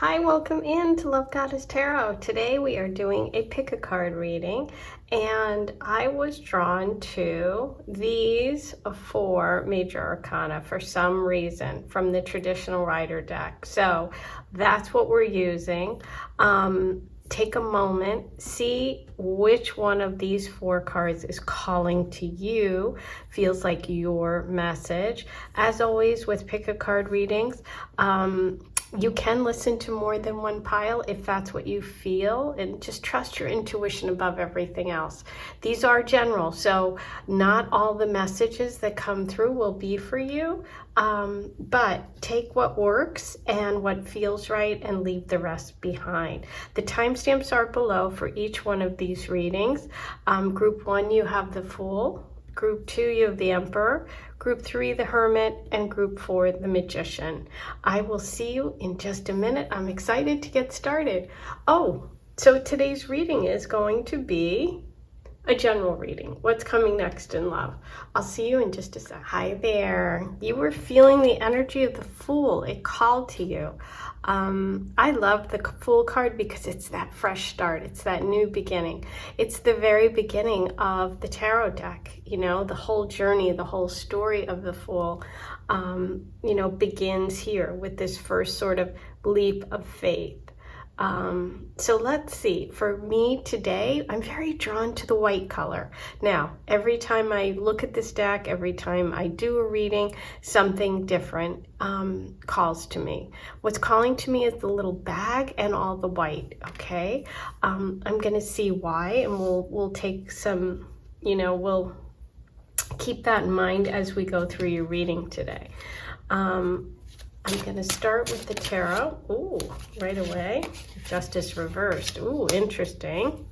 Hi, welcome in to Love Goddess Tarot. Today we are doing a pick-a-card reading, and I was drawn to these four major arcana for some reason from the traditional rider deck. So that's what we're using. Take a moment, see which one of these four cards is calling to you, feels like your message. As always with pick-a-card readings, you can listen to more than one pile if that's what you feel, and just trust your intuition above everything else. These are general, so not all the messages that come through will be for you, but take what works and what feels right and leave the rest behind. The timestamps are below for each one of these readings. Group 1, you have the Fool. Group 2, you have the Emperor. Group 3, the Hermit, and Group 4, the Magician. I will see you in just a minute. I'm excited to get started. Oh, so today's reading is going to be a general reading. What's coming next in love? I'll see you in just a sec. Hi there. You were feeling the energy of the Fool. It called to you. I love the Fool card because it's that fresh start. It's that new beginning. It's the very beginning of the tarot deck. You know, the whole journey, the whole story of the Fool, you know, begins here with this first sort of leap of faith. So let's see, for me today, I'm very drawn to the white color. Now, every time I look at this deck, every time I do a reading, something different calls to me. What's calling to me is the little bag and all the white, okay? I'm gonna see why, and we'll take some, you know, we'll keep that in mind as we go through your reading today. I'm going to start with the tarot. Ooh, right away. Justice reversed. Ooh, interesting.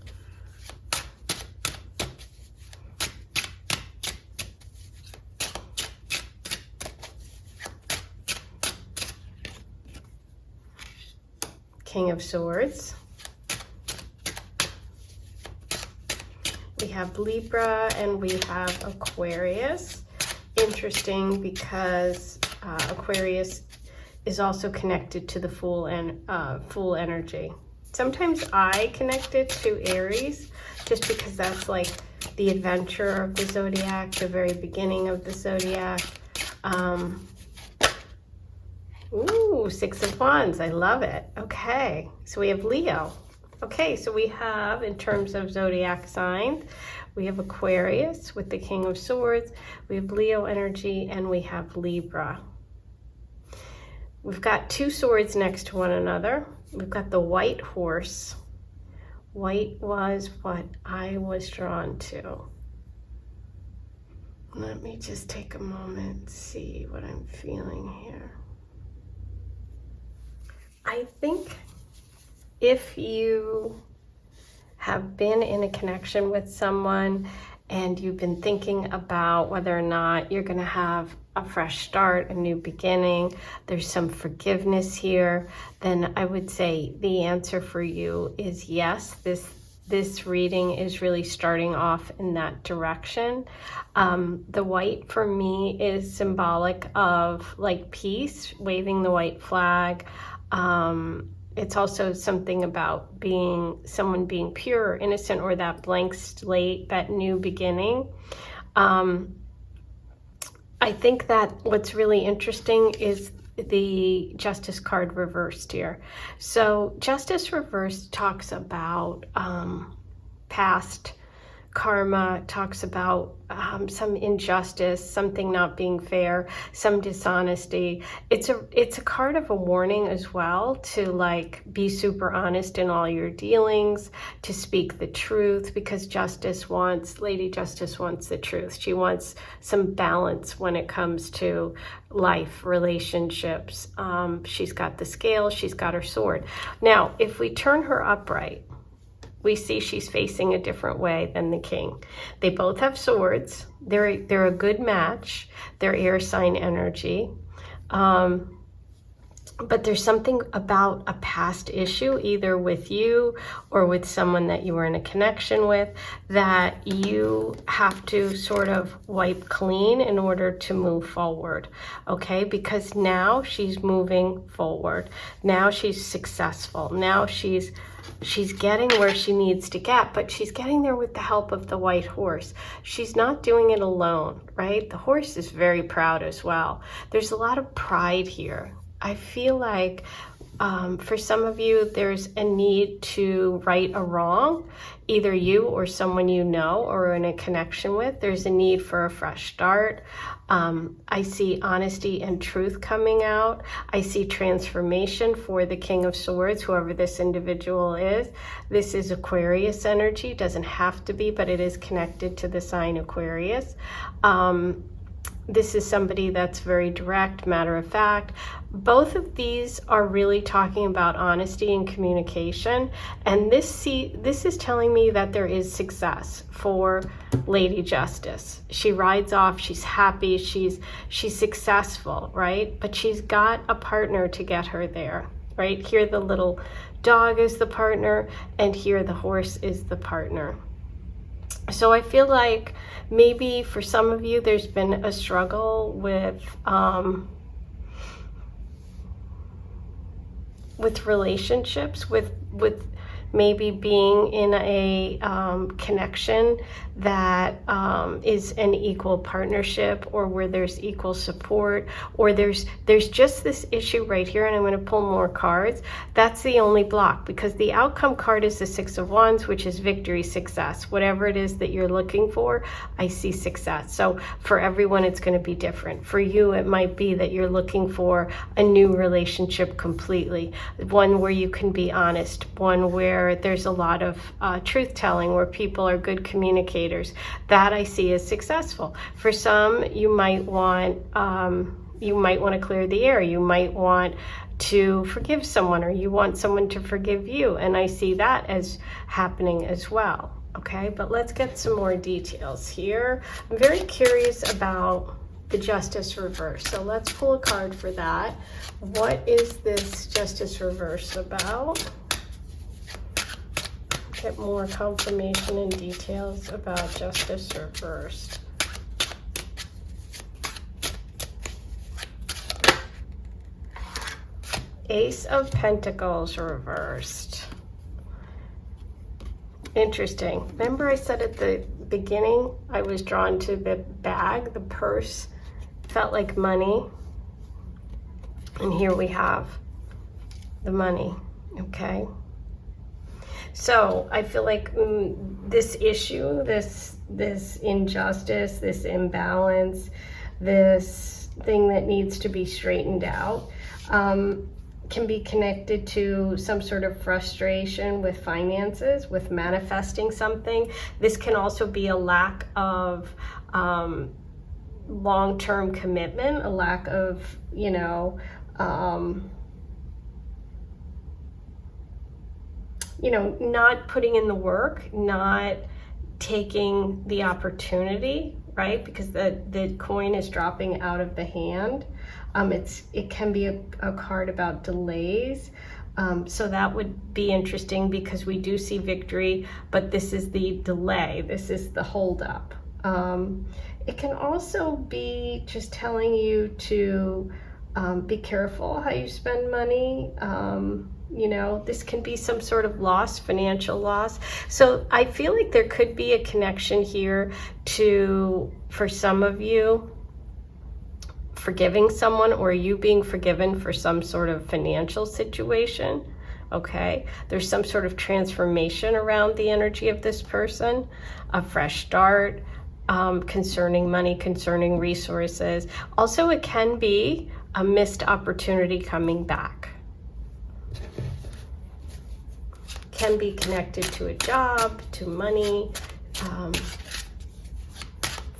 King of Swords. We have Libra and we have Aquarius. Interesting because Aquarius is also connected to the Fool and Fool energy. Sometimes I connect it to Aries just because that's like the adventure of the zodiac, the very beginning of the zodiac. Ooh, Six of Wands, I love it. Okay, so we have Leo. Okay, so we have, in terms of zodiac signs, we have Aquarius with the King of Swords, we have Leo energy, and we have Libra. We've got two swords next to one another. We've got the white horse. White was what I was drawn to. Let me just take a moment and see what I'm feeling here. I think if you have been in a connection with someone and you've been thinking about whether or not you're going to have a fresh start, a new beginning, there's some forgiveness here, then I would say the answer for you is yes. This reading is really starting off in that direction. The white for me is symbolic of like peace, waving the white flag. It's also something about someone being pure, innocent, or that blank slate, that new beginning. I think that what's really interesting is the Justice card reversed here. So Justice reversed talks about past karma, talks about some injustice, something not being fair, some dishonesty. It's a card of a warning as well to like be super honest in all your dealings, to speak the truth, because Lady Justice wants the truth. She wants some balance when it comes to life, relationships. She's got the scale, she's got her sword. Now, if we turn her upright, we see she's facing a different way than the king. They both have swords. They're a good match. They're air sign energy. but there's something about a past issue, either with you or with someone that you were in a connection with, that you have to sort of wipe clean in order to move forward, okay? Because now she's moving forward. Now she's successful. Now she's getting where she needs to get, but she's getting there with the help of the white horse. She's not doing it alone, right? The horse is very proud as well. There's a lot of pride here. I feel like for some of you, there's a need to right a wrong, either you or someone you know or in a connection with. There's a need for a fresh start. I see honesty and truth coming out. I see transformation for the King of Swords, whoever this individual is. This is Aquarius energy. Doesn't have to be, but it is connected to the sign Aquarius. This is somebody that's very direct, matter of fact. Both of these are really talking about honesty and communication. And this is telling me that there is success for Lady Justice. She rides off, she's happy, she's successful, right? But she's got a partner to get her there, right? Here the little dog is the partner, and here the horse is the partner. So I feel like maybe for some of you, there's been a struggle with relationships, with maybe being in a connection that is an equal partnership, or where there's equal support, or there's just this issue right here, and I'm going to pull more cards. That's the only block, because the outcome card is the Six of Wands, which is victory, success. Whatever it is that you're looking for, I see success. So for everyone, it's going to be different. For you, it might be that you're looking for a new relationship completely, one where you can be honest, one where there's a lot of truth telling, where people are good communicators. That I see as successful. For some, you might want to clear the air. You might want to forgive someone, or you want someone to forgive you, and I see that as happening as well. Okay, but let's get some more details here. I'm very curious about the Justice reverse, so let's pull a card for that. What is this Justice reverse about? Get more confirmation and details about Justice reversed. Ace of Pentacles reversed. Interesting. Remember I said at the beginning I was drawn to the bag, the purse, felt like money. And here we have the money, okay? So I feel like this issue, this injustice, this imbalance, this thing that needs to be straightened out, can be connected to some sort of frustration with finances, with manifesting something. This can also be a lack of long-term commitment, a lack of, not putting in the work, not taking the opportunity, right? Because the coin is dropping out of the hand. It can be a card about delays. So that would be interesting, because we do see victory, but this is the delay. This is the holdup. It can also be just telling you to be careful how you spend money. This can be some sort of loss, financial loss. So I feel like there could be a connection here to, for some of you, forgiving someone, or you being forgiven for some sort of financial situation, okay? There's some sort of transformation around the energy of this person, a fresh start, concerning money, concerning resources. Also, it can be a missed opportunity coming back. Can be connected to a job, to money,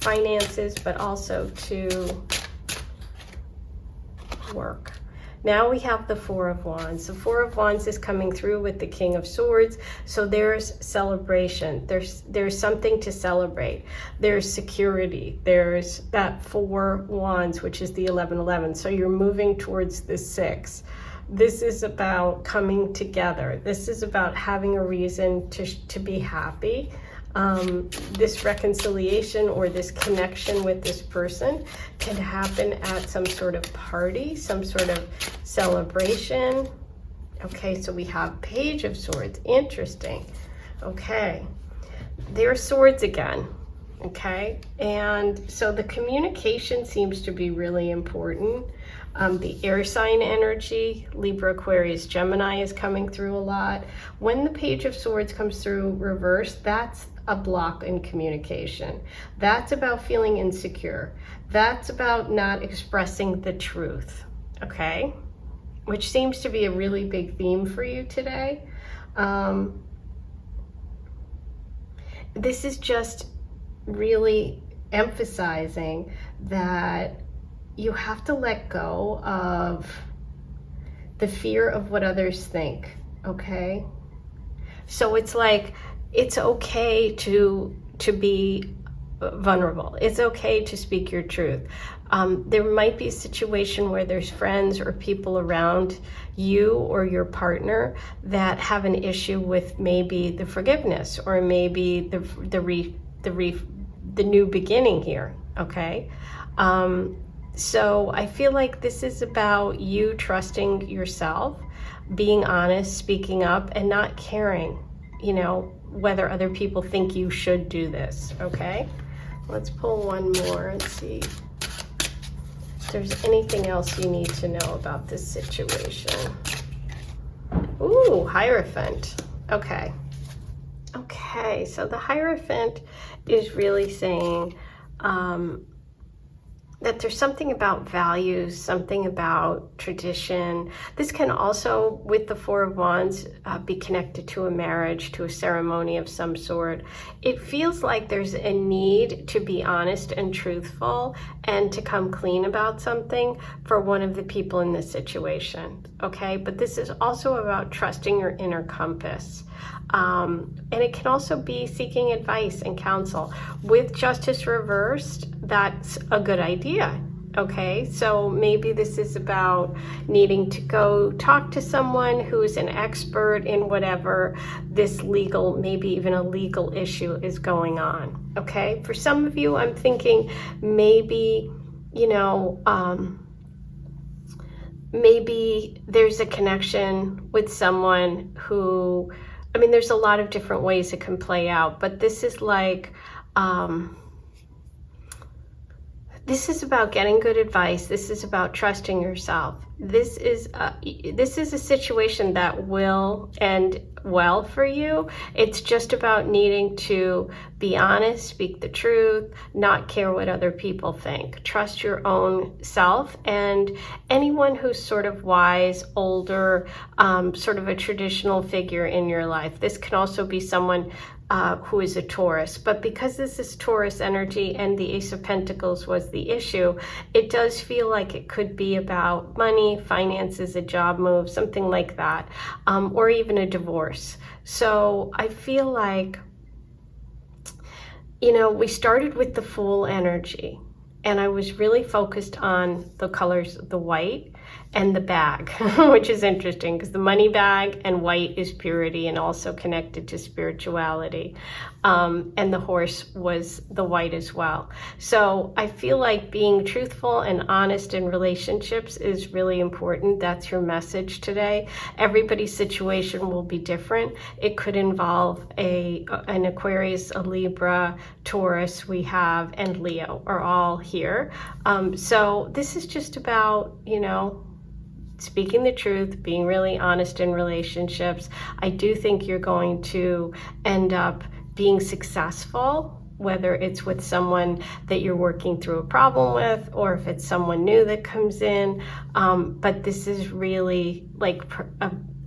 finances, but also to work. Now we have the Four of Wands. The Four of Wands is coming through with the King of Swords. So there's celebration. There's something to celebrate. There's security. There's that Four Wands, which is the 1111. So you're moving towards the 6. This is about coming together. This is about having a reason to be happy. This reconciliation or this connection with this person can happen at some sort of party, some sort of celebration. Okay, so we have Page of Swords. Interesting. Okay, there's swords again. Okay, and so the communication seems to be really important. The air sign energy, Libra, Aquarius, Gemini is coming through a lot. When the Page of Swords comes through reverse, that's a block in communication. That's about feeling insecure. That's about not expressing the truth, okay? Which seems to be a really big theme for you today. This is just really emphasizing that you have to let go of the fear of what others think, okay? So it's like, it's okay to be vulnerable. It's okay to speak your truth. There might be a situation where there's friends or people around you or your partner that have an issue with maybe the forgiveness or maybe the new beginning here, okay? So I feel like this is about you trusting yourself, being honest, speaking up, and not caring, you know, whether other people think you should do this, okay? Let's pull one more and see if there's anything else you need to know about this situation. Ooh, Hierophant. Okay. Okay, so the Hierophant is really saying that there's something about values, something about tradition. This can also, with the Four of Wands, be connected to a marriage, to a ceremony of some sort. It feels like there's a need to be honest and truthful and to come clean about something for one of the people in this situation, okay? But this is also about trusting your inner compass. And it can also be seeking advice and counsel. With Justice reversed, that's a good idea, okay? So maybe this is about needing to go talk to someone who's an expert in whatever this legal, maybe even a legal issue is going on, okay? For some of you, I'm thinking maybe, you know, maybe there's a connection with someone who, I mean, there's a lot of different ways it can play out, but this is like, this is about getting good advice. This is about trusting yourself. This is a situation that will end well for you. It's just about needing to be honest, speak the truth, not care what other people think. Trust your own self, and anyone who's sort of wise, older, sort of a traditional figure in your life. This can also be someone who is a Taurus, but because this is Taurus energy and the Ace of Pentacles was the issue, it does feel like it could be about money, finances, a job move, something like that, or even a divorce. So I feel like, you know, we started with the Fool energy, and I was really focused on the colors, the white and the bag, which is interesting because the money bag and white is purity and also connected to spirituality. And the horse was the white as well. So I feel like being truthful and honest in relationships is really important. That's your message today. Everybody's situation will be different. It could involve an Aquarius, a Libra, Taurus we have, and Leo are all here. So this is just about, you know, speaking the truth, being really honest in relationships. I do think you're going to end up being successful, whether it's with someone that you're working through a problem with, or if it's someone new that comes in. But this is really like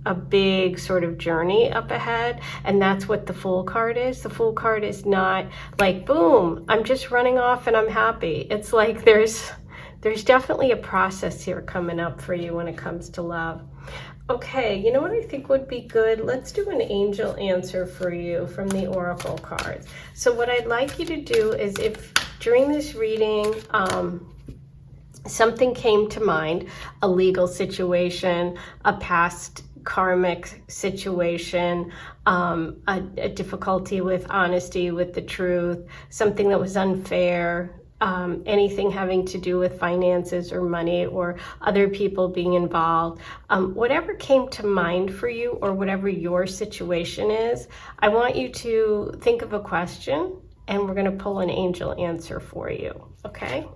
a big sort of journey up ahead, and that's what the Fool card is. The Fool card is not like, boom, I'm just running off and I'm happy. It's like there's there's definitely a process here coming up for you when it comes to love. Okay, you know what I think would be good? Let's do an angel answer for you from the oracle cards. So what I'd like you to do is, if during this reading something came to mind, a legal situation, a past karmic situation, a difficulty with honesty, with the truth, something that was unfair, anything having to do with finances or money or other people being involved, whatever came to mind for you or whatever your situation is, I want you to think of a question and we're going to pull an angel answer for you, okay?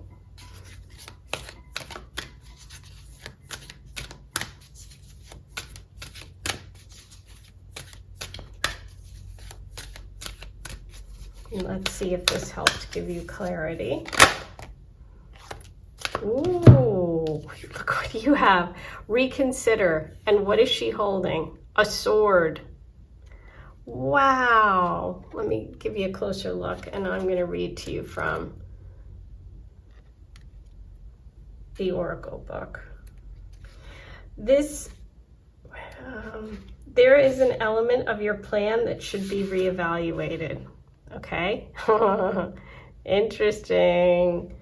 Let's see if this helps give you clarity. Ooh, look what you have. Reconsider. And what is she holding? A sword. Wow. Let me give you a closer look, and I'm going to read to you from the oracle book. This, there is an element of your plan that should be reevaluated. Okay. Interesting.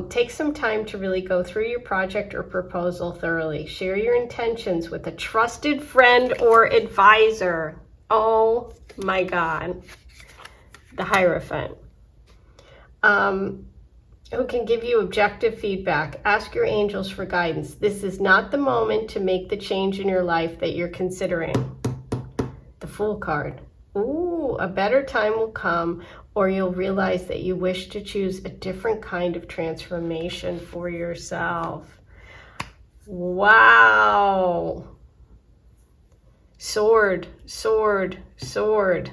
Take some time to really go through your project or proposal thoroughly. Share your intentions with a trusted friend or advisor. Oh my God. The Hierophant. Who can give you objective feedback. Ask your angels for guidance. This is not the moment to make the change in your life that you're considering. The Fool card. Ooh, a better time will come, or you'll realize that you wish to choose a different kind of transformation for yourself. Wow. Sword, sword, sword.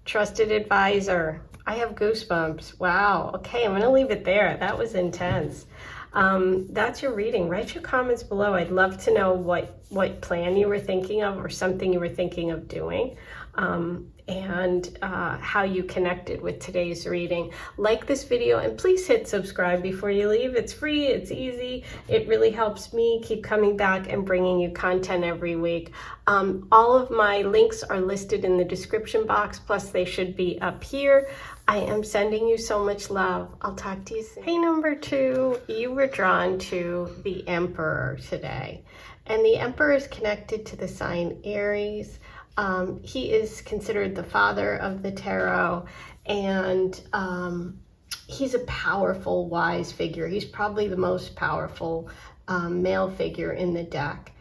Trusted advisor. I have goosebumps. Wow. Okay, I'm going to leave it there. That was intense. That's your reading. Write your comments below. I'd love to know what plan you were thinking of or something you were thinking of doing, and how you connected with today's reading. Like this video and please hit subscribe before you leave. It's free, it's easy. It really helps me keep coming back and bringing you content every week. All of my links are listed in the description box, plus they should be up here. I am sending you so much love. I'll talk to you soon. Hey, number 2, you were drawn to the Emperor today. And the Emperor is connected to the sign Aries. He is considered the father of the tarot, and he's a powerful, wise figure. He's probably the most powerful male figure in the deck.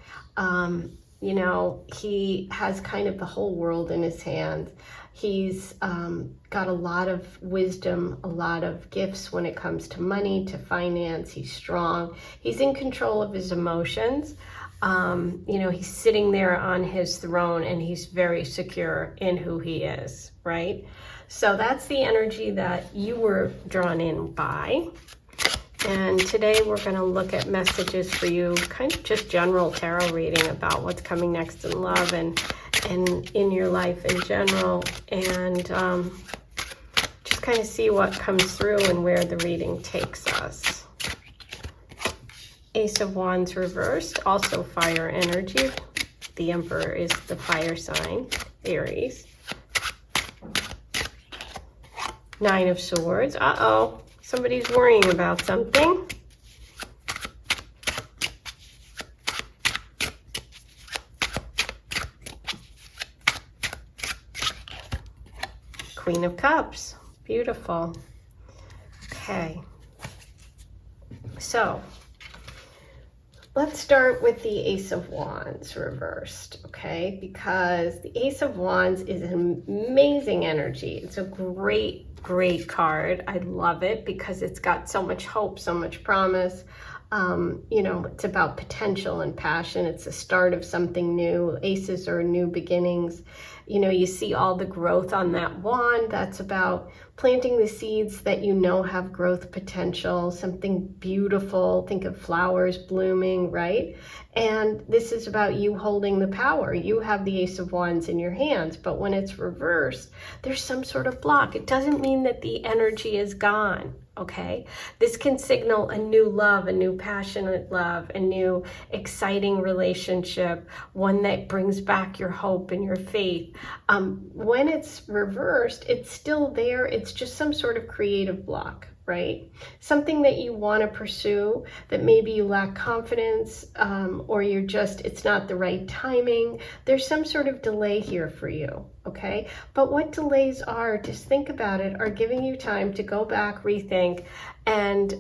You know, he has kind of the whole world in his hands. He's got a lot of wisdom, a lot of gifts when it comes to money, to finance. He's strong. He's in control of his emotions. You know, he's sitting there on his throne and he's very secure in who he is, right? So that's the energy that you were drawn in by. And today we're going to look at messages for you, kind of just general tarot reading about what's coming next in love and in your life in general, and just kind of see what comes through and where the reading takes us. Ace of Wands reversed, also fire energy. The Emperor is the fire sign, Aries. Nine of Swords. Uh-oh, somebody's worrying about something. Queen of Cups. Beautiful. Okay. So, let's start with the Ace of Wands reversed, okay? Because the Ace of Wands is an amazing energy. It's a great, great card. I love it because it's got so much hope, so much promise. You know, it's about potential and passion. It's the start of something new. Aces are new beginnings. you know, you see all the growth on that wand. That's about planting the seeds that you know have growth potential, something beautiful. Think of flowers blooming, right? And this is about you holding the power. You have the Ace of Wands in your hands, but when it's reversed, there's some sort of block. It doesn't mean that the energy is gone, okay? This can signal a new love, a new passionate love, a new exciting relationship, one that brings back your hope and your faith. When it's reversed, it's still there. It's just some sort of creative block, right? Something that you want to pursue that maybe you lack confidence, or you're just, it's not the right timing. There's some sort of delay here for you, okay? But what delays are, just think about it, are giving you time to go back, rethink, and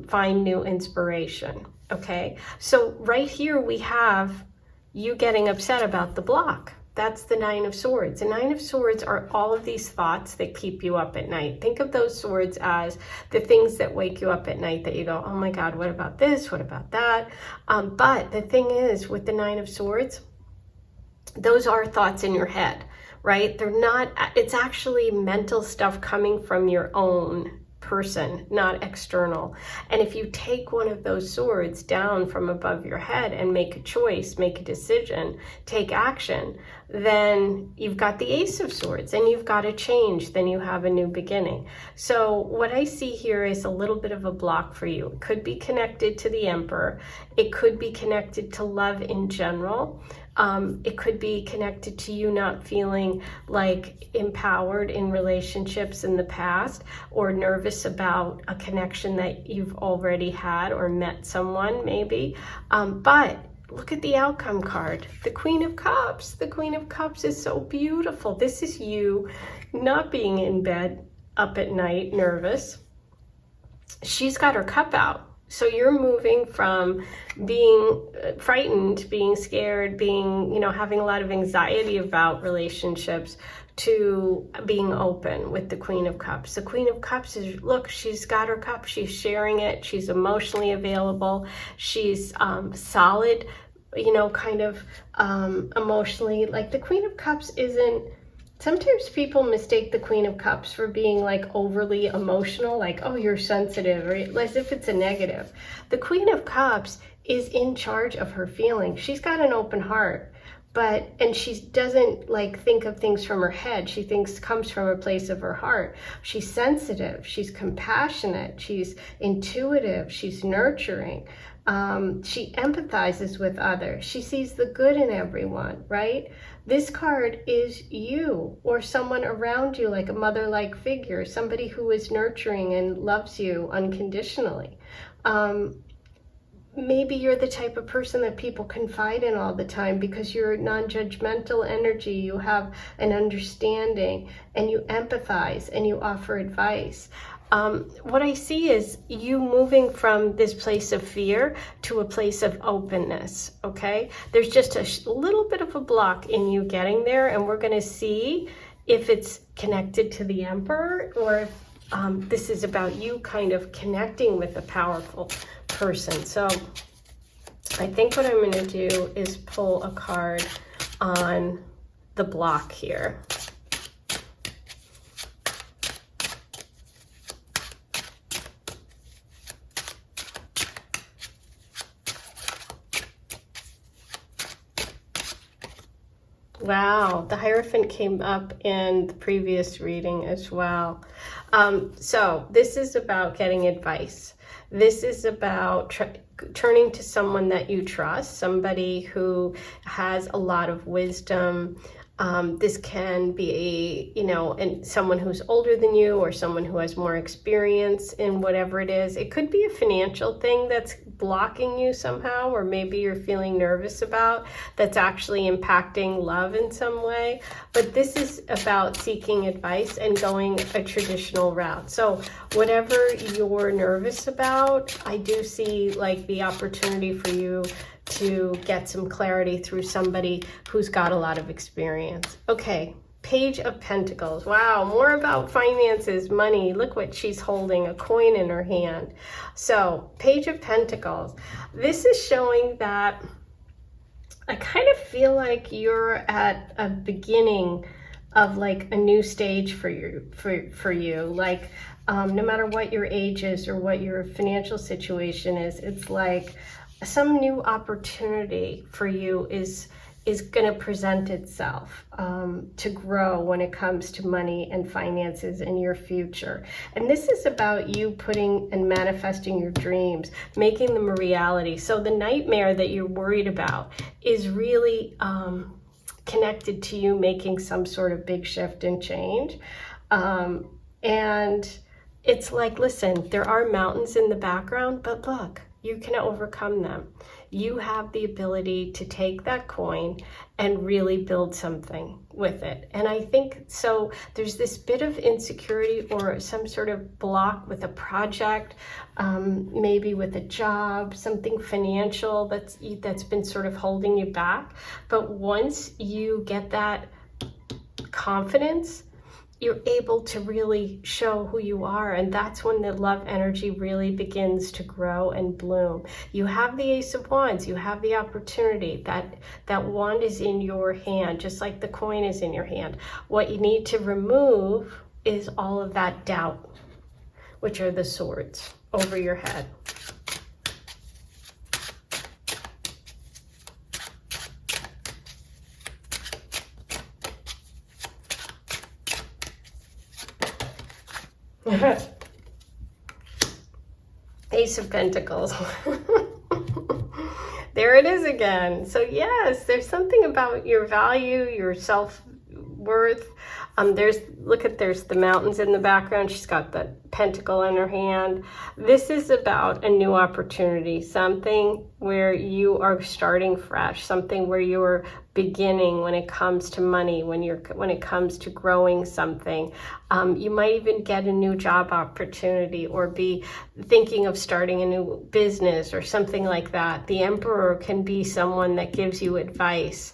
find new inspiration, okay? So right here we have you getting upset about the block. That's the Nine of Swords. The Nine of Swords are all of these thoughts that keep you up at night. Think of those swords as the things that wake you up at night that you go, oh my God, what about this? What about that? But the thing is, with the Nine of Swords, those are thoughts in your head, right? They're not, it's actually mental stuff coming from your own person, not external. And if you take one of those swords down from above your head and make a choice, make a decision, take action, then you've got the Ace of Swords and you've got a change, then you have a new beginning. So what I see here is a little bit of a block for you. It could be connected to the Emperor. It could be connected to love in general. It could be connected to you not feeling like empowered in relationships in the past, or nervous about a connection that you've already had or met someone maybe. But look at the outcome card, the Queen of Cups. The Queen of Cups is so beautiful. This is you not being in bed up at night nervous. She's got her cup out. So you're moving from being frightened, being scared, being, you know, having a lot of anxiety about relationships, to being open with the Queen of Cups. The Queen of Cups is, look, she's got her cup, she's sharing it, she's emotionally available, she's solid, you know, kind of emotionally. Like, the Queen of Cups isn't, sometimes people mistake the Queen of Cups for being like overly emotional, like, oh, you're sensitive, or as if it's a negative. The Queen of Cups is in charge of her feelings. She's got an open heart, and she doesn't like think of things from her head. She comes from a place of her heart. She's sensitive, she's compassionate, she's intuitive, she's nurturing. She empathizes with others. She sees the good in everyone, right? This card is you, or someone around you, like a mother-like figure, somebody who is nurturing and loves you unconditionally. Maybe you're the type of person that people confide in all the time because you're non-judgmental energy, you have an understanding, and you empathize and you offer advice. What I see is you moving from this place of fear to a place of openness, okay? There's just a little bit of a block in you getting there, and we're going to see if it's connected to the Emperor, or if this is about you kind of connecting with a powerful person. So I think what I'm going to do is pull a card on the block here. Wow, the Hierophant came up in the previous reading as well. So this is about getting advice. This is about turning to someone that you trust, somebody who has a lot of wisdom. This can be, you know, someone who's older than you, or someone who has more experience in whatever it is. It could be a financial thing that's blocking you somehow, or maybe you're feeling nervous about, that's actually impacting love in some way. But this is about seeking advice and going a traditional route. So whatever you're nervous about, I do see like the opportunity for you to get some clarity through somebody who's got a lot of experience. Okay, Page of Pentacles. Wow, more about finances, money. Look what she's holding, a coin in her hand. So, Page of Pentacles. This is showing that I kind of feel like you're at a beginning of like a new stage for you. Like no matter what your age is or what your financial situation is, it's like some new opportunity for you is going to present itself to grow when it comes to money and finances in your future. And this is about you putting and manifesting your dreams, making them a reality. So the nightmare that you're worried about is really connected to you making some sort of big shift and change. And it's like, listen, there are mountains in the background, but look, you can overcome them. You have the ability to take that coin and really build something with it. And I think so there's this bit of insecurity or some sort of block with a project, maybe with a job, something financial that's been sort of holding you back. But once you get that confidence, you're able to really show who you are, and that's when the love energy really begins to grow and bloom. You have the Ace of Wands, you have the opportunity. That wand is in your hand, just like the coin is in your hand. What you need to remove is all of that doubt, which are the swords over your head. Ace of Pentacles. There it is again. So yes, there's something about your value, your self-worth. There's the mountains in the background. She's got the pentacle in her hand. This is about a new opportunity, something where you are starting fresh, something where you're beginning when it comes to money, when it comes to growing something. You might even get a new job opportunity or be thinking of starting a new business or something like that. The Emperor can be someone that gives you advice.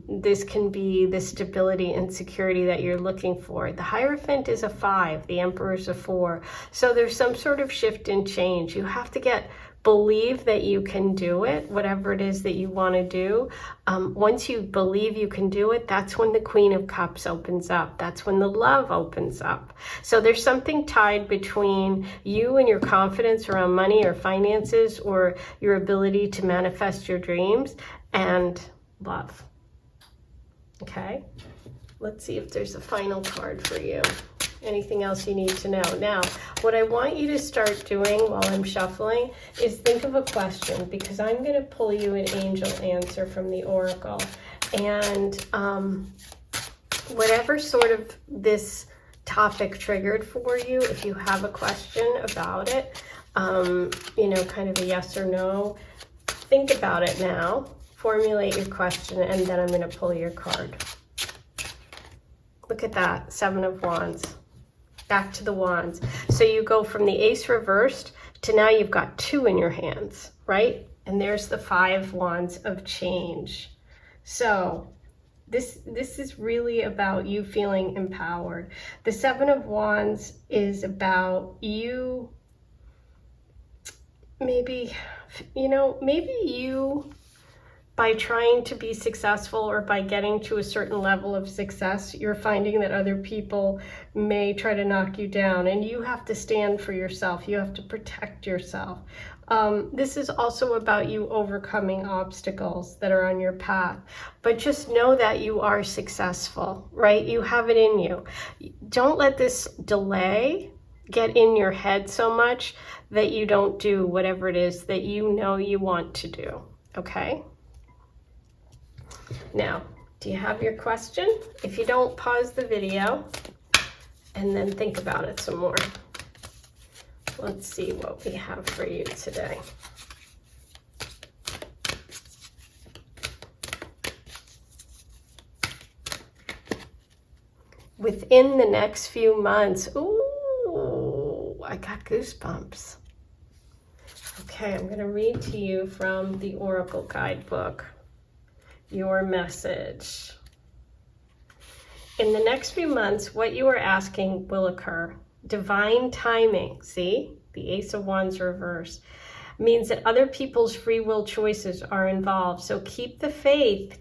This can be the stability and security that you're looking for. The Hierophant is a 5, the Emperor is a 4. So there's some sort of shift and change. You have to believe that you can do it, whatever it is that you want to do. Once you believe you can do it, that's when the Queen of Cups opens up. That's when the love opens up. So there's something tied between you and your confidence around money or finances or your ability to manifest your dreams and love. Okay, let's see if there's a final card for you. Anything else you need to know? Now, what I want you to start doing while I'm shuffling is think of a question, because I'm going to pull you an angel answer from the Oracle. And whatever sort of this topic triggered for you, if you have a question about it, you know, kind of a yes or no, think about it now. Formulate your question, and then I'm going to pull your card. Look at that, 7 of Wands. Back to the Wands. So you go from the Ace reversed to now you've got 2 in your hands, right? And there's the 5 Wands of change. So this is really about you feeling empowered. The 7 of Wands is about you, maybe you, by trying to be successful or by getting to a certain level of success, you're finding that other people may try to knock you down, and you have to stand for yourself. You have to protect yourself. This is also about you overcoming obstacles that are on your path. But just know that you are successful, right? You have it in you. Don't let this delay get in your head so much that you don't do whatever it is that you know you want to do, okay? Now, do you have your question? If you don't, pause the video and then think about it some more. Let's see what we have for you today. Within the next few months, ooh, I got goosebumps. Okay, I'm going to read to you from the Oracle Guidebook. Your message. In the next few months, what you are asking will occur. Divine timing, see? The Ace of Wands reverse. means that other people's free will choices are involved. So keep the faith,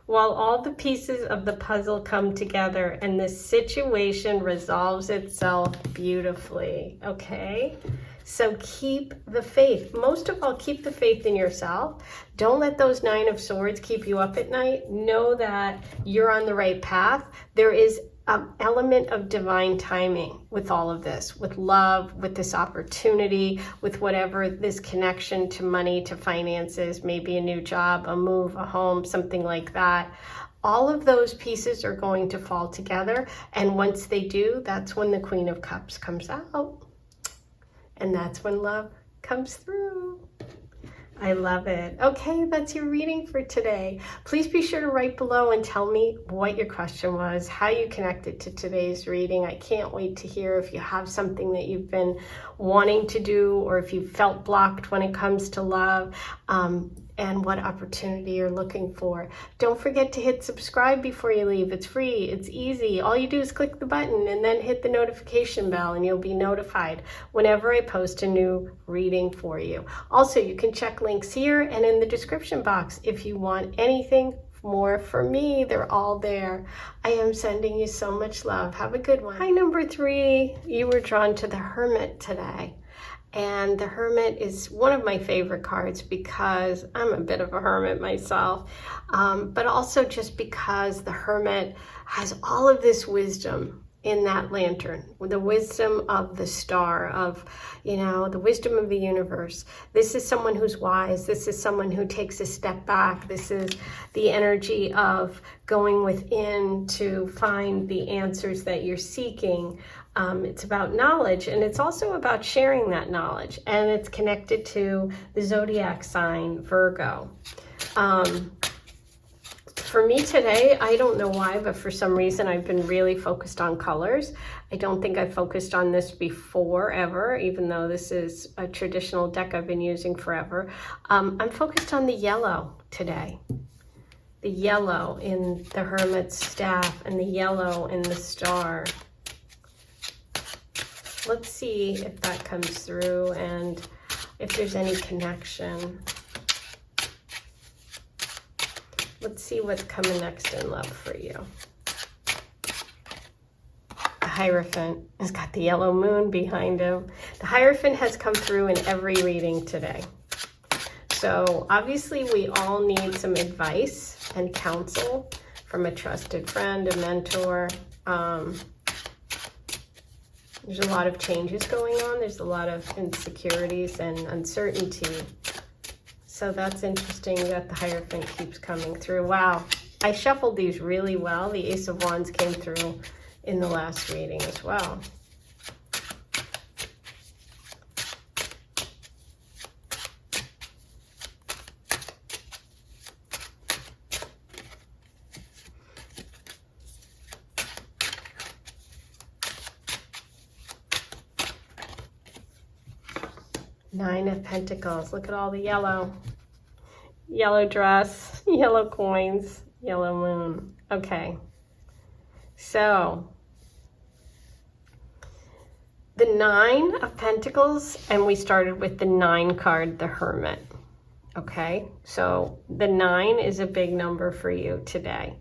while all the pieces of the puzzle come together and the situation resolves itself beautifully, okay? So keep the faith. Most of all, keep the faith in yourself. Don't let those 9 of Swords keep you up at night. Know that you're on the right path. There is an element of divine timing with all of this, with love, with this opportunity, with whatever this connection to money, to finances, maybe a new job, a move, a home, something like that. All of those pieces are going to fall together. And once they do, that's when the Queen of Cups comes out. And that's when love comes through. I love it. Okay, that's your reading for today. Please be sure to write below and tell me what your question was, how you connected to today's reading. I can't wait to hear if you have something that you've been wanting to do, or if you felt blocked when it comes to love, and what opportunity you're looking for. Don't forget to hit subscribe before you leave. It's free, it's easy. All you do is click the button and then hit the notification bell, and you'll be notified whenever I post a new reading for you. Also, you can check links here and in the description box if you want anything more from me. They're all there. I am sending you so much love. Have a good one. Hi, number 3. You were drawn to the Hermit today. And the Hermit is one of my favorite cards because I'm a bit of a hermit myself, but also just because the Hermit has all of this wisdom in that lantern, the wisdom of the star, of, the wisdom of the universe. This is someone who's wise. This is someone who takes a step back. This is the energy of going within to find the answers that you're seeking. It's about knowledge, and it's also about sharing that knowledge, and it's connected to the zodiac sign, Virgo. For me today, I don't know why, but for some reason I've been really focused on colors. I don't think I focused on this before ever, even though this is a traditional deck I've been using forever. I'm focused on the yellow today. The yellow in the Hermit's staff and the yellow in the star. Let's see if that comes through and if there's any connection. Let's see what's coming next in love for you. The Hierophant has got the yellow moon behind him. The Hierophant has come through in every reading today. So obviously we all need some advice and counsel from a trusted friend, a mentor. There's a lot of changes going on. There's a lot of insecurities and uncertainty. So that's interesting that the Hierophant keeps coming through. Wow, I shuffled these really well. The Ace of Wands came through in the last reading as well. Nine of Pentacles. Look at all the yellow. Yellow dress, yellow coins, yellow moon. Okay. So, the 9 of Pentacles, and we started with the 9 card, the Hermit. Okay. So, the 9 is a big number for you today.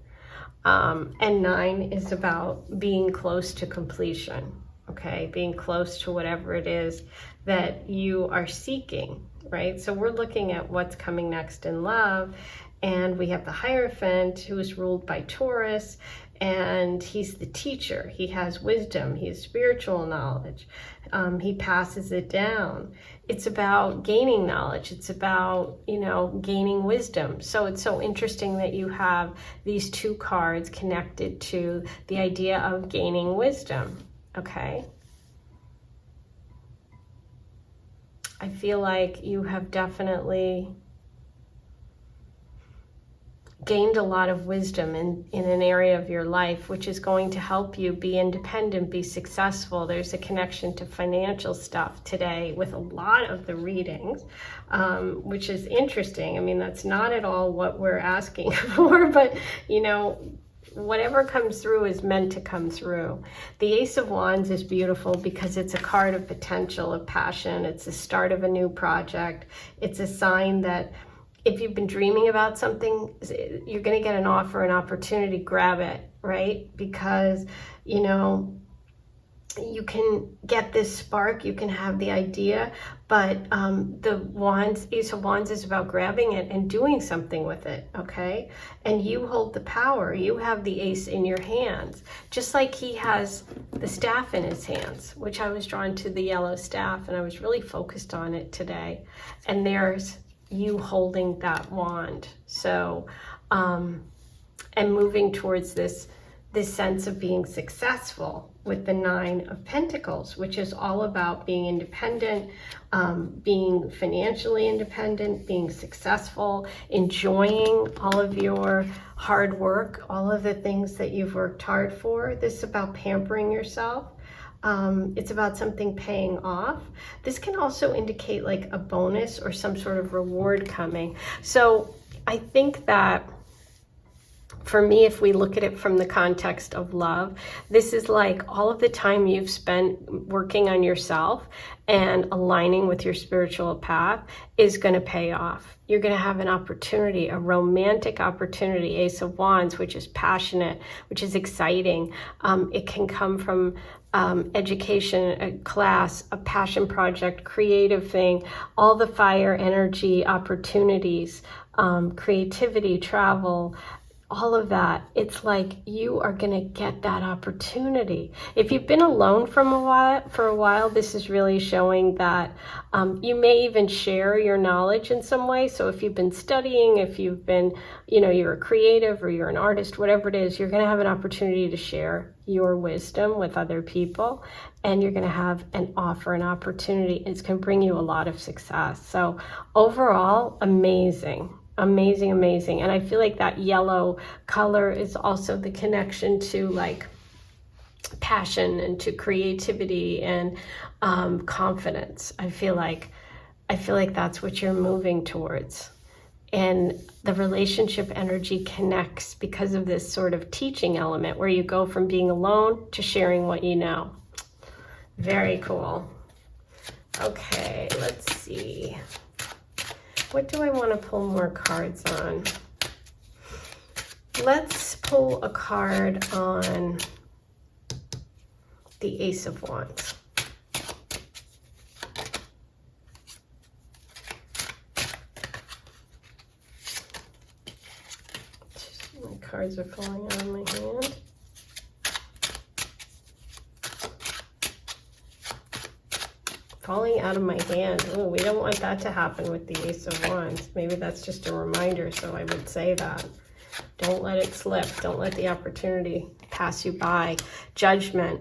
And 9 is about being close to completion. Okay, being close to whatever it is that you are seeking, right? So we're looking at what's coming next in love, and we have the Hierophant, who is ruled by Taurus, and he's the teacher. He has wisdom, he has spiritual knowledge, he passes it down. It's about gaining knowledge. It's about, gaining wisdom. So it's so interesting that you have these 2 cards connected to the idea of gaining wisdom. Okay. I feel like you have definitely gained a lot of wisdom in an area of your life, which is going to help you be independent, be successful. There's a connection to financial stuff today with a lot of the readings, which is interesting. I mean, that's not at all what we're asking for, but, whatever comes through is meant to come through. The Ace of Wands is beautiful because it's a card of potential, of passion. It's the start of a new project. It's a sign that if you've been dreaming about something, you're going to get an offer, an opportunity, grab it, right? Because, you know, you can get this spark, you can have the idea, but the Wands, Ace of Wands is about grabbing it and doing something with it, okay? And you hold the power. You have the ace in your hands, just like he has the staff in his hands, which I was drawn to the yellow staff, and I was really focused on it today. And there's you holding that wand. So, and moving towards this sense of being successful with the Nine of Pentacles, which is all about being independent, being financially independent, being successful, enjoying all of your hard work, all of the things that you've worked hard for. This is about pampering yourself. It's about something paying off. This can also indicate like a bonus or some sort of reward coming. So I think that for me, if we look at it from the context of love, this is like all of the time you've spent working on yourself and aligning with your spiritual path is going to pay off. You're going to have an opportunity, a romantic opportunity, Ace of Wands, which is passionate, which is exciting. It can come from education, a class, a passion project, creative thing, all the fire energy opportunities, creativity, travel, all of that. It's like you are going to get that opportunity. If you've been alone for a while, this is really showing that you may even share your knowledge in some way. So if you've been studying, if you've been, you know, you're a creative or you're an artist, whatever it is, you're going to have an opportunity to share your wisdom with other people, and you're going to have an offer, an opportunity. It's going to bring you a lot of success. So overall, amazing. Amazing, amazing. And I feel like that yellow color is also the connection to like passion and to creativity and confidence. I feel like that's what you're moving towards. And the relationship energy connects because of this sort of teaching element where you go from being alone to sharing what you know. Very cool. Okay, let's see. What do I want to pull more cards on? Let's pull a card on the Ace of Wands. My cards are falling out of my hand. Falling out of my hand. Oh, we don't want that to happen with the Ace of Wands. Maybe that's just a reminder, so I would say that. Don't let it slip. Don't let the opportunity pass you by. Judgment.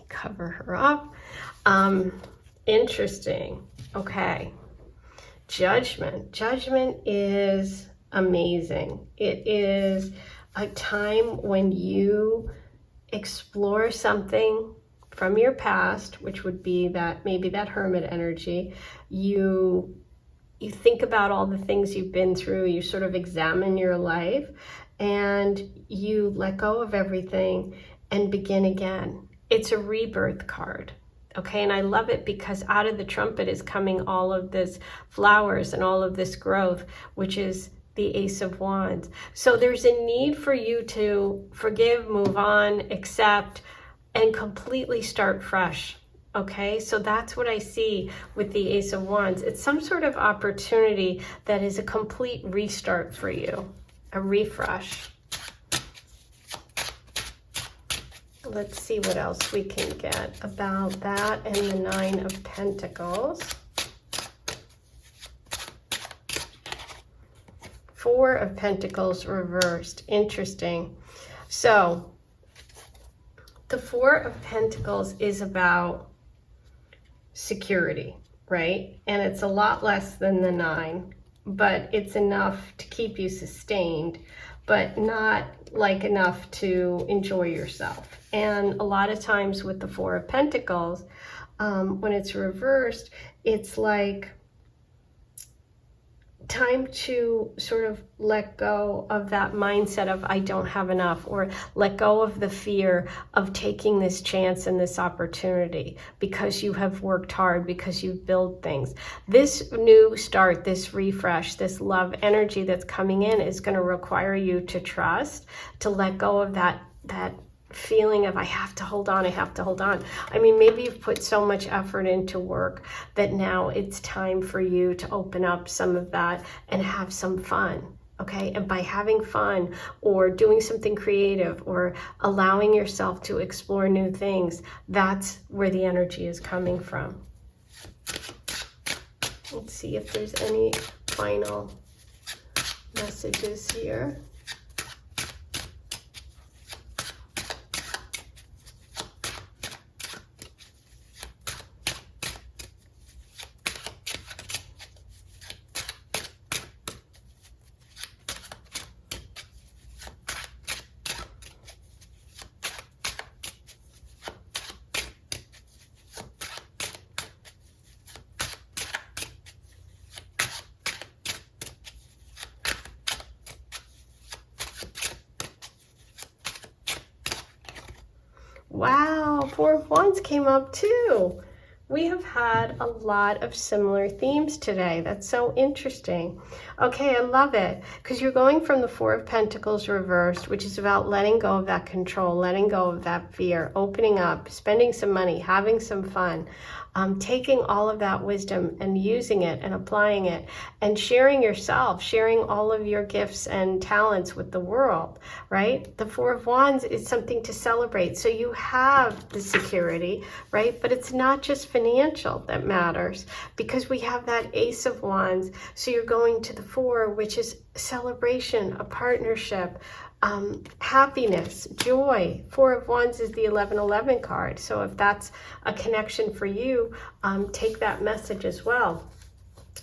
Cover her up. Interesting. Okay. Judgment. Judgment is amazing. It is a time when you explore something from your past, which would be that maybe that hermit energy. You think about all the things you've been through, you sort of examine your life, and you let go of everything and begin again. It's a rebirth card. Okay, and I love it because out of the trumpet is coming all of this flowers and all of this growth, which is the Ace of Wands. So there's a need for you to forgive, move on, accept, and completely start fresh. Okay, so that's what I see with the Ace of Wands. It's some sort of opportunity that is a complete restart for you, a refresh. Let's see what else we can get about that and the Nine of Pentacles. Four of Pentacles reversed. Interesting. So the Four of Pentacles is about security, right? And it's a lot less than the Nine, but it's enough to keep you sustained, but not like enough to enjoy yourself. And a lot of times with the Four of time to sort of let go of that mindset of I don't have enough, or let go of the fear of taking this chance and this opportunity because you have worked hard, because you've built things. This new start, this refresh, this love energy that's coming in is going to require you to trust, to let go of that feeling of I have to hold on, I have to hold on. I mean, maybe you've put so much effort into work that now it's time for you to open up some of that and have some fun. Okay, and by having fun or doing something creative or allowing yourself to explore new things, that's where the energy is coming from. Let's see if there's any final messages here. Wow, Four of Wands came up too. We have had a lot of similar themes today. That's so interesting. Okay, I love it, because you're going from the Four of Pentacles reversed, which is about letting go of that control, letting go of that fear, opening up, spending some money, having some fun, taking all of that wisdom and using it and applying it and sharing yourself, sharing all of your gifts and talents with the world, right? The Four of Wands is something to celebrate. So you have the security, right? But it's not just financial that matters, because we have that Ace of Wands. So you're going to the Four, which is celebration, a partnership, happiness, joy. Four of Wands is the 1111 card. So if that's a connection for you, take that message as well.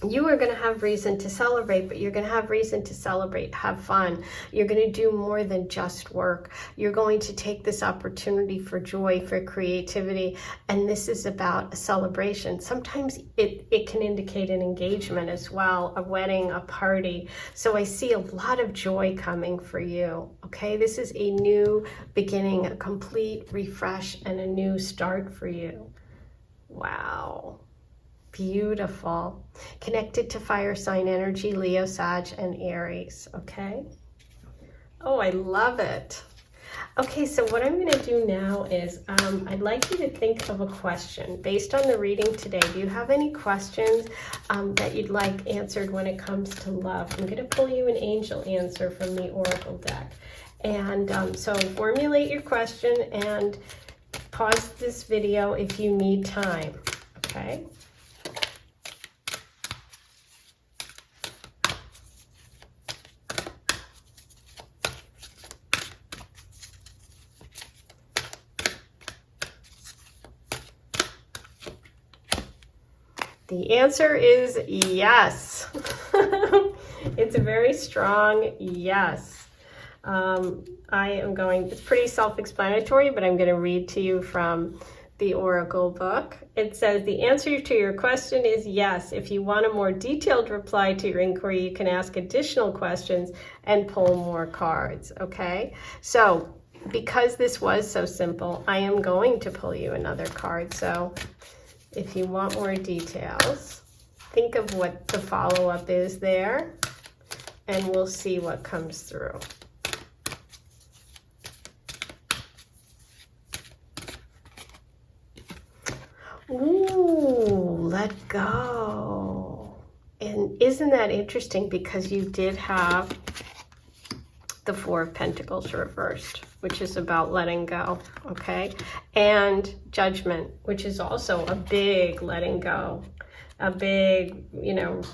You are going to have reason to celebrate, but you're going to have reason to celebrate, have fun. You're going to do more than just work. You're going to take this opportunity for joy, for creativity, and this is about a celebration. Sometimes it can indicate an engagement as well, a wedding, a party. So I see a lot of joy coming for you, okay? This is a new beginning, a complete refresh, and a new start for you. Wow. Beautiful. Connected to fire sign energy, Leo, Sag, and Aries. Okay. Oh, I love it. Okay, so what I'm going to do now is I'd like you to think of a question based on the reading today. Do you have any questions that you'd like answered when it comes to love? I'm going to pull you an angel answer from the oracle deck. And so formulate your question and pause this video if you need time. Okay. The answer is yes. It's a very strong yes. It's pretty self-explanatory, but I'm going to read to you from the Oracle book. It says, the answer to your question is yes. If you want a more detailed reply to your inquiry, you can ask additional questions and pull more cards, okay? So, because this was so simple, I am going to pull you another card. So, if you want more details, think of what the follow-up is there, and we'll see what comes through. Ooh, let go. And isn't that interesting, because you did have the Four of Pentacles reversed, which is about letting go, okay? And Judgment, which is also a big letting go, a big,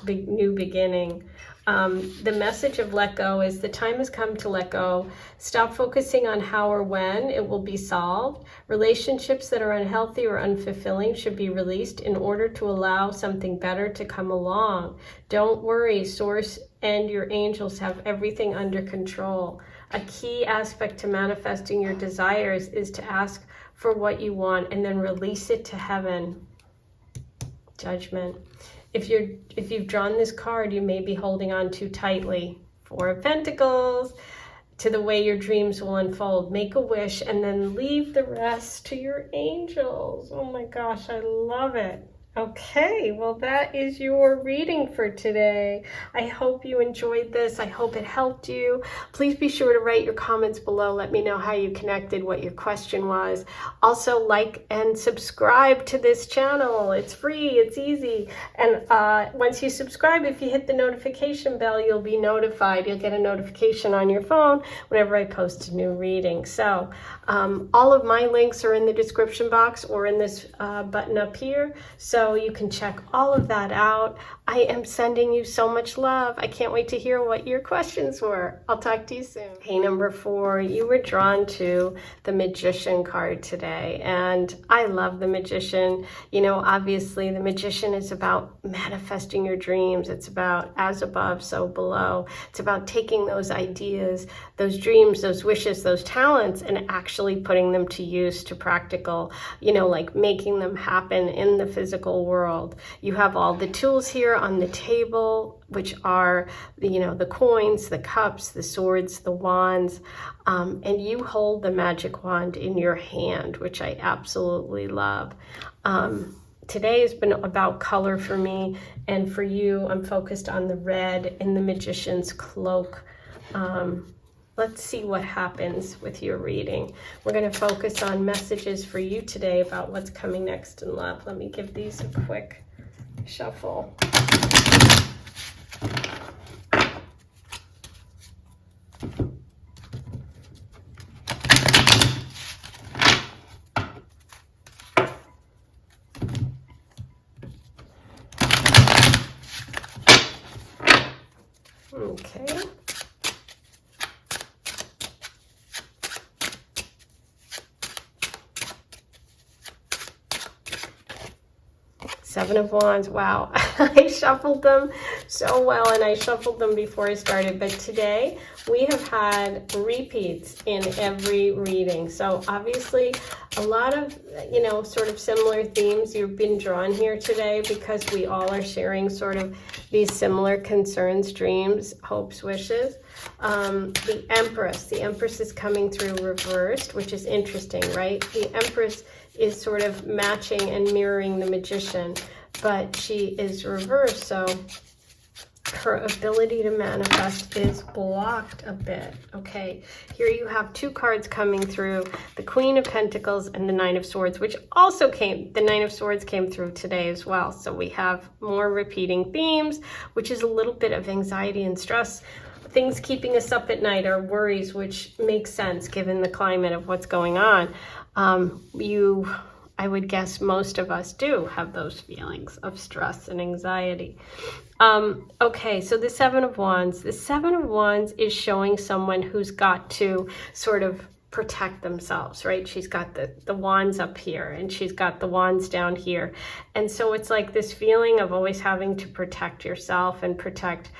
big new beginning. The message of let go is the time has come to let go. Stop focusing on how or when it will be solved. Relationships that are unhealthy or unfulfilling should be released in order to allow something better to come along. Don't worry, Source and your angels have everything under control. A key aspect to manifesting your desires is to ask for what you want and then release it to heaven. Judgment. if you've drawn this card, you may be holding on too tightly. Four of Pentacles, to the way your dreams will unfold. Make a wish and then leave the rest to your angels. Oh my gosh, I love it. Okay, well, that is your reading for today. I hope you enjoyed this. I hope it helped you. Please be sure to write your comments below. Let me know how you connected, what your question was. Also, like and subscribe to this channel. It's free, it's easy. And once you subscribe, if you hit the notification bell, you'll be notified. You'll get a notification on your phone whenever I post a new reading. So all of my links are in the description box or in this button up here. So you can check all of that out. I am sending you so much love. I can't wait to hear what your questions were. I'll talk to you soon. Okay, number 4, you were drawn to the Magician card today, and I love the Magician. You know, obviously the Magician is about manifesting your dreams. It's about as above, so below. It's about taking those ideas, those dreams, those wishes, those talents, and actually putting them to use, to practical, you know, like making them happen in the physical world. You have all the tools here on the table, which are, you know, the coins, the cups, the swords, the wands, and you hold the magic wand in your hand, which I absolutely love. Today has been about color for me, and for you, I'm focused on the red in the Magician's cloak. Let's see what happens with your reading. We're going to focus on messages for you today about what's coming next in love. Let me give these a quick shuffle. Okay. Seven of Wands. Wow. I shuffled them so well, and I shuffled them before I started, but today we have had repeats in every reading. So obviously a lot of, you know, sort of similar themes you've been drawn here today, because we all are sharing sort of these similar concerns, dreams, hopes, wishes. The Empress is coming through reversed, which is interesting, right? The Empress is sort of matching and mirroring the Magician, but she is reversed, so her ability to manifest is blocked a bit. Okay, here you have 2 cards coming through, the Queen of Pentacles and the Nine of Swords, which also the Nine of Swords came through today as well. So we have more repeating themes, which is a little bit of anxiety and stress. Things keeping us up at night are worries, which makes sense given the climate of what's going on. I would guess most of us do have those feelings of stress and anxiety. Okay, so the Seven of Wands. The Seven of Wands is showing someone who's got to sort of protect themselves, right? She's got the wands up here, and she's got the wands down here. And so it's like this feeling of always having to protect yourself and protect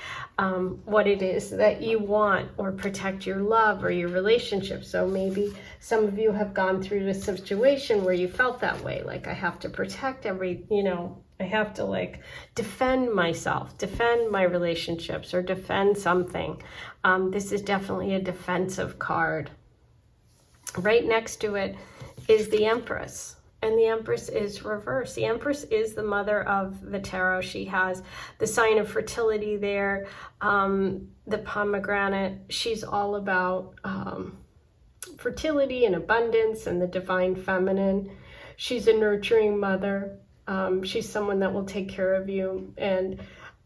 what it is that you want, or protect your love or your relationship. So maybe some of you have gone through this situation where you felt that way, like I have to protect I have to like defend myself, defend my relationships, or defend something. This is definitely a defensive card. Right next to it is the Empress, and the Empress is reversed. The Empress is the mother of the tarot. She has the sign of fertility there, the pomegranate. She's all about fertility and abundance and the divine feminine. She's a nurturing mother. She's someone that will take care of you, and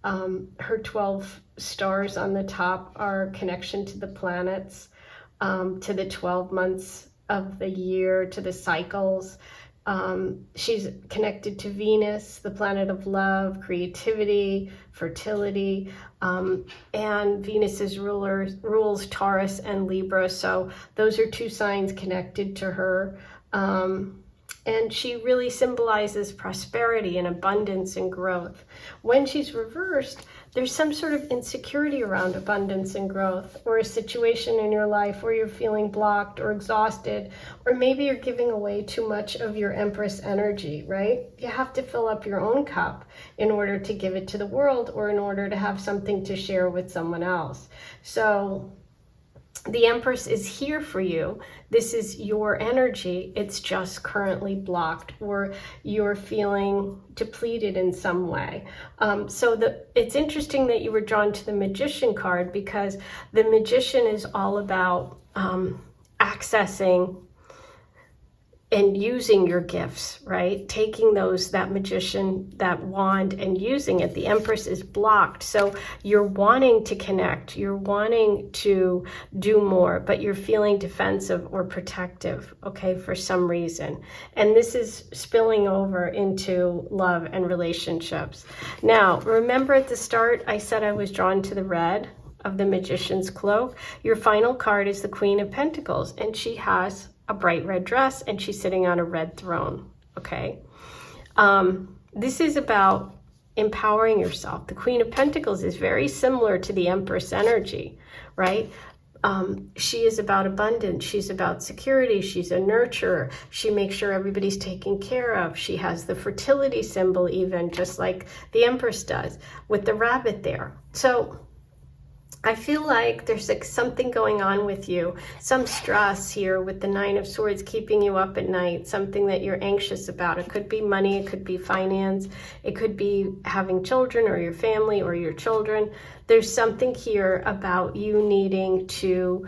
her 12 stars on the top are connection to the planets, to the 12 months of the year, to the cycles. She's connected to Venus, the planet of love, creativity, fertility, and Venus's rules Taurus and Libra. So those are 2 signs connected to her. And she really symbolizes prosperity and abundance and growth. When she's reversed, there's some sort of insecurity around abundance and growth, or a situation in your life where you're feeling blocked or exhausted, or maybe you're giving away too much of your Empress energy, right? You have to fill up your own cup in order to give it to the world, or in order to have something to share with someone else. So the Empress is here for you. This is your energy. It's just currently blocked, or you're feeling depleted in some way. It's interesting that you were drawn to the Magician card, because the Magician is all about accessing and using your gifts, right? Taking that magician, that wand, and using it. The Empress is blocked. So you're wanting to connect, you're wanting to do more, but you're feeling defensive or protective, okay, for some reason. And this is spilling over into love and relationships. Now, remember at the start, I said I was drawn to the red of the Magician's cloak. Your final card is the Queen of Pentacles, and she has a bright red dress, and she's sitting on a red throne, okay? This is about empowering yourself. The Queen of Pentacles is very similar to the Empress energy, right? She is about abundance. She's about security. She's a nurturer. She makes sure everybody's taken care of. She has the fertility symbol even, just like the Empress does, with the rabbit there. So I feel like there's like something going on with you, some stress here with the Nine of Swords keeping you up at night, something that you're anxious about. It could be money, it could be finance, it could be having children, or your family, or your children. There's something here about you needing to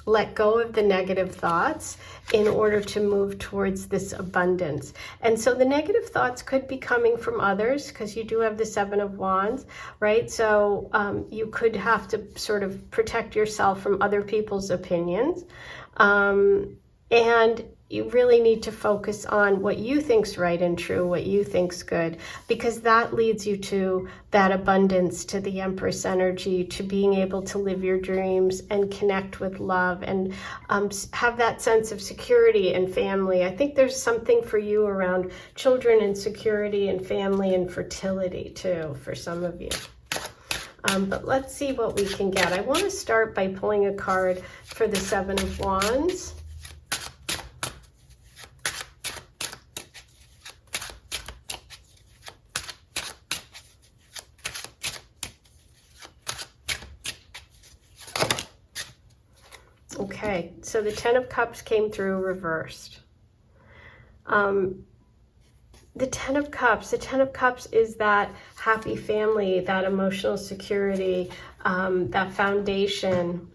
let go of the negative thoughts in order to move towards this abundance. And so the negative thoughts could be coming from others, because you do have the Seven of Wands, right? So you could have to sort of protect yourself from other people's opinions. And you really need to focus on what you think's right and true, what you think's good, because that leads you to that abundance, to the Empress energy, to being able to live your dreams and connect with love, and have that sense of security and family. I think there's something for you around children and security and family and fertility too, for some of you. But let's see what we can get. I want to start by pulling a card for the Seven of Wands. Okay, so the Ten of Cups came through reversed. The Ten of Cups is that happy family, that emotional security, that foundation.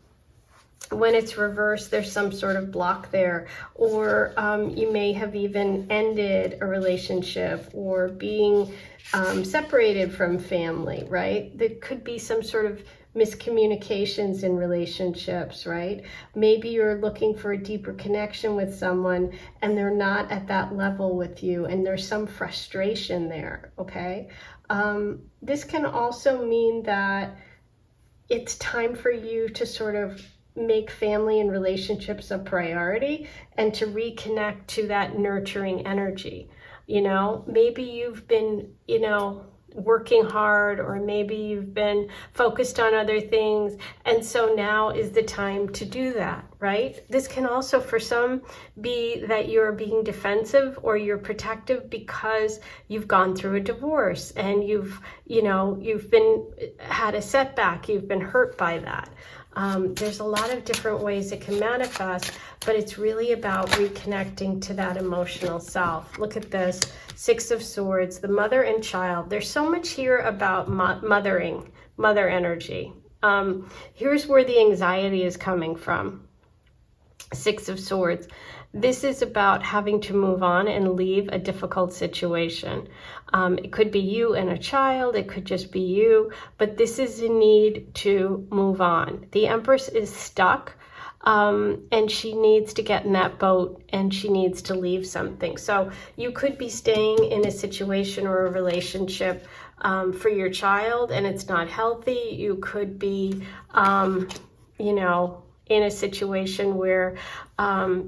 When it's reversed, there's some sort of block there, or you may have even ended a relationship, or being separated from family, right? There could be some sort of miscommunications in relationships, right? Maybe you're looking for a deeper connection with someone and they're not at that level with you, and there's some frustration there, okay? This can also mean that it's time for you to sort of make family and relationships a priority, and to reconnect to that nurturing energy. You know, maybe you've been, working hard, or maybe you've been focused on other things, and so now is the time to do that, right? This can also for some be that you're being defensive, or you're protective because you've gone through a divorce, and you've had a setback, you've been hurt by that. There's a lot of different ways it can manifest, but it's really about reconnecting to that emotional self. Look at this, Six of Swords, the mother and child. There's so much here about mother energy. Here's where the anxiety is coming from. Six of Swords. This is about having to move on and leave a difficult situation. It could be you and a child, it could just be you, but this is a need to move on. The Empress is stuck, and she needs to get in that boat, and she needs to leave something. So you could be staying in a situation or a relationship for your child, and it's not healthy. You could be, in a situation where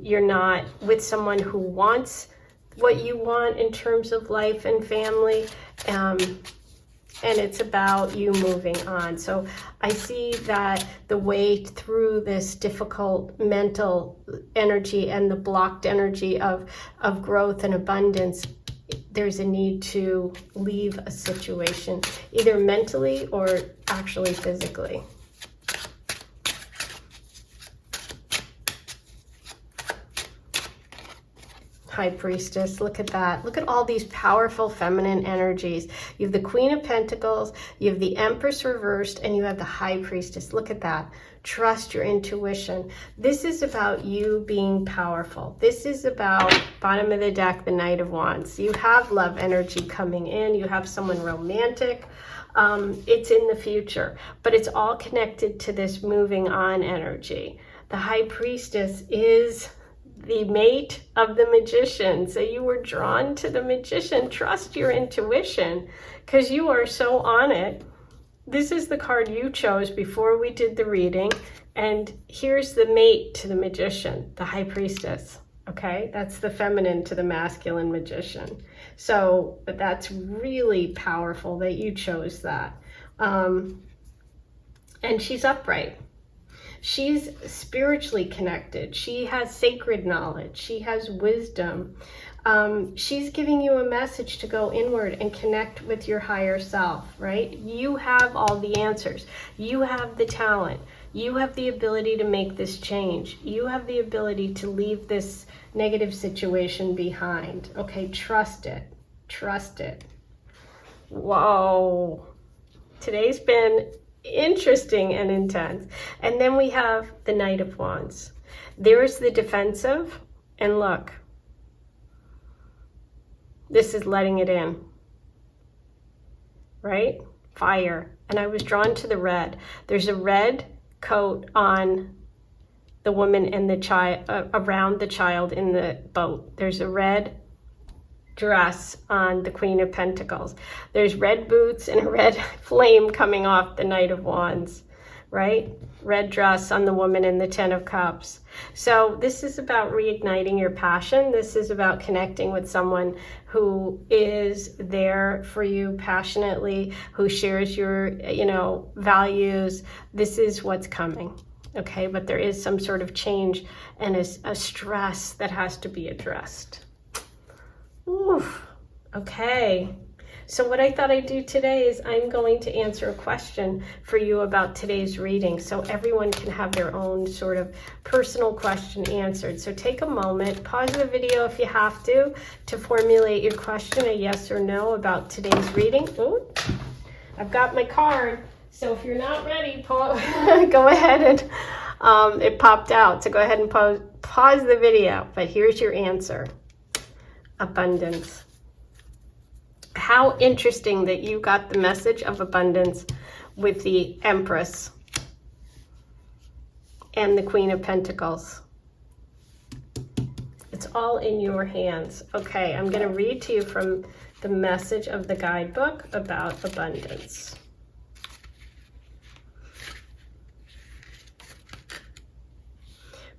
you're not with someone who wants what you want in terms of life and family, and it's about you moving on. So I see that the way through this difficult mental energy and the blocked energy of growth and abundance, there's a need to leave a situation, either mentally or actually physically. High Priestess, look at that. Look at all these powerful feminine energies. You have the Queen of Pentacles, you have the Empress reversed, and you have the High Priestess. Look at that. Trust your intuition. This is about you being powerful. This is about, bottom of the deck, the Knight of Wands. You have love energy coming in. You have someone romantic. It's in the future, but it's all connected to this moving on energy. The High Priestess is the mate of the Magician. So you were drawn to the Magician. Trust your intuition because you are so on it. This is the card you chose before we did the reading. And here's the mate to the Magician, the High Priestess. Okay, that's the feminine to the masculine Magician. So, but that's really powerful that you chose that. And she's upright. She's spiritually connected. She has sacred knowledge. She has wisdom. She's giving you a message to go inward and connect with your higher self, right? You have all the answers. You have the talent. You have the ability to make this change. You have the ability to leave this negative situation behind. Okay, trust it. Trust it. Whoa. Today's been interesting and intense. And then we have the Knight of Wands. There's the defensive, and look, this is letting it in, right? Fire. And I was drawn to the red. There's a red coat on the woman and the child, around the child in the boat. There's a red dress on the Queen of Pentacles. There's red boots and a red flame coming off the Knight of Wands, right? Red dress on the woman in the Ten of Cups. So this is about reigniting your passion. This is about connecting with someone who is there for you passionately, who shares your, values. This is what's coming. Okay, but there is some sort of change and a stress that has to be addressed. Oof. Okay, so what I thought I'd do today is I'm going to answer a question for you about today's reading so everyone can have their own sort of personal question answered. So take a moment, pause the video if you have to formulate your question, a yes or no, about today's reading. Ooh, I've got my card, so if you're not ready, go ahead and it popped out, so go ahead and pause the video, but here's your answer. Abundance. How interesting that you got the message of abundance with the Empress and the Queen of Pentacles. It's all in your hands. Okay, I'm going to read to you from the message of the guidebook about abundance.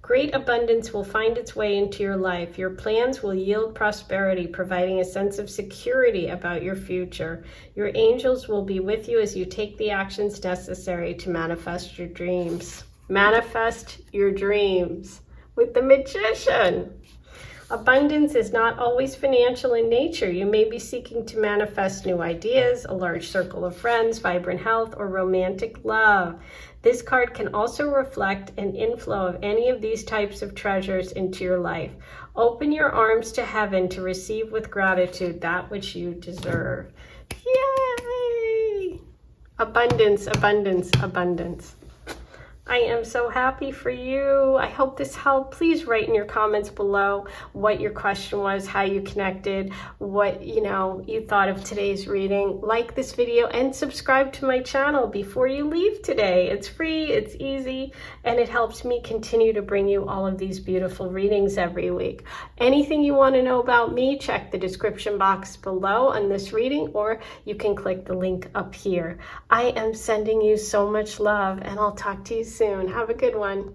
Great abundance will find its way into your life. Your plans will yield prosperity, providing a sense of security about your future. Your angels will be with you as you take the actions necessary to manifest your dreams. Manifest your dreams with the Magician. Abundance is not always financial in nature. You may be seeking to manifest new ideas, a large circle of friends, vibrant health, or romantic love. This card can also reflect an inflow of any of these types of treasures into your life. Open your arms to heaven to receive with gratitude that which you deserve. Yay! Abundance, abundance, abundance. I am so happy for you. I hope this helped. Please write in your comments below what your question was, how you connected, what you thought of today's reading. Like this video and subscribe to my channel before you leave today. It's free, it's easy, and it helps me continue to bring you all of these beautiful readings every week. Anything you want to know about me, check the description box below on this reading, or you can click the link up here. I am sending you so much love, and I'll talk to you soon. Have a good one.